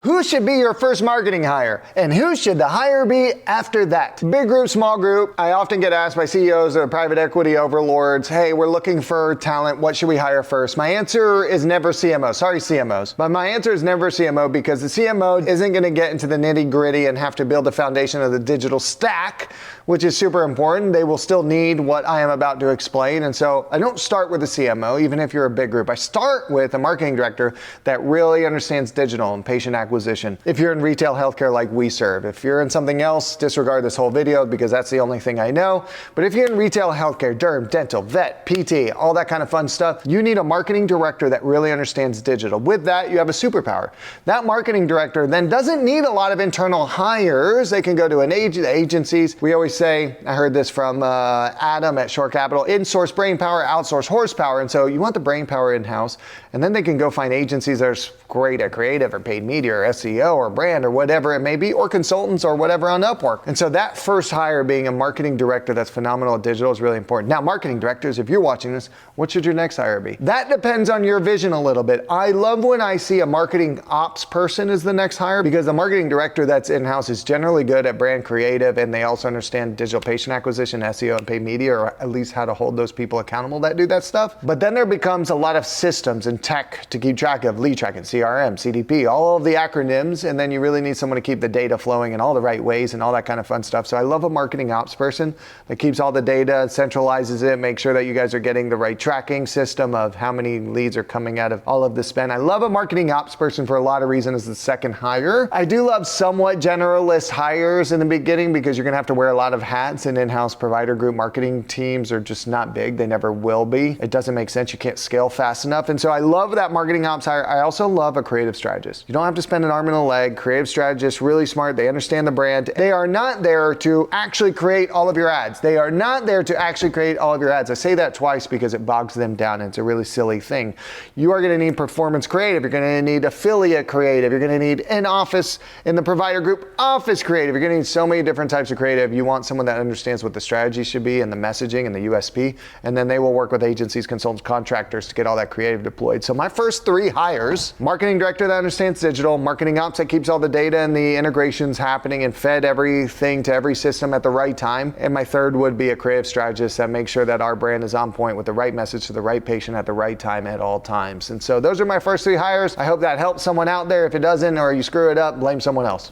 Who should be your first marketing hire? And who should the hire be after that? Big group, small group. I often get asked by CEOs or private equity overlords, hey, we're looking for talent. What should we hire first? My answer is never CMO. Sorry, CMOs. But my answer is never CMO because the CMO isn't going to get into the nitty gritty and have to build the foundation of the digital stack, which is super important. They will still need what I am about to explain. And so I don't start with a CMO, even if you're a big group. I start with a marketing director that really understands digital and patient acquisition. If you're in retail healthcare like we serve, if you're in something else, disregard this whole video because that's the only thing I know. But if you're in retail healthcare, derm, dental, vet, PT, all that kind of fun stuff, you need a marketing director that really understands digital. With that, you have a superpower. That marketing director then doesn't need a lot of internal hires. They can go to agencies. We always say, I heard this from Adam at Shore Capital, insource brain power, outsource horsepower. And so you want the brain power in-house, and then they can go find agencies that are great at creative or paid media or SEO or brand or whatever it may be, or consultants or whatever on Upwork. And so that first hire, being a marketing director that's phenomenal at digital, is really important. Now, marketing directors, if you're watching this, what should your next hire be? That depends on your vision a little bit. I love when I see a marketing ops person as the next hire because the marketing director that's in-house is generally good at brand creative, and they also understand digital patient acquisition, SEO, and paid media, or at least how to hold those people accountable that do that stuff. But then there becomes a lot of systems and tech to keep track of, lead tracking, CRM, CDP, all of the acronyms, and then you really need someone to keep the data flowing in all the right ways and all that kind of fun stuff. So I love a marketing ops person that keeps all the data, centralizes it, makes sure that you guys are getting the right tracking system of how many leads are coming out of all of the spend. I love a marketing ops person for a lot of reasons as the second hire. I do love somewhat generalist hires in the beginning because you're gonna have to wear a lot of hats, and in-house provider group marketing teams are just not big. They never will be. It doesn't make sense. You can't scale fast enough. And so I love that marketing ops hire. I also love a creative strategist. You don't have to spend an arm and a leg. Creative strategists, really smart. They understand the brand. They are not there to actually create all of your ads. They are not there to actually create all of your ads. I say that twice because it bogs them down and it's a really silly thing. You are going to need performance creative. You're going to need affiliate creative. You're going to need in the provider group office creative. You're going to need so many different types of creative. You want someone that understands what the strategy should be and the messaging and the USP, and then they will work with agencies, consultants, contractors to get all that creative deployed. So my first three hires: marketing director that understands digital, marketing ops that keeps all the data and the integrations happening and fed everything to every system at the right time. And my third would be a creative strategist that makes sure that our brand is on point with the right message to the right patient at the right time at all times. And so those are my first three hires. I hope that helps someone out there. If it doesn't, or you screw it up, blame someone else.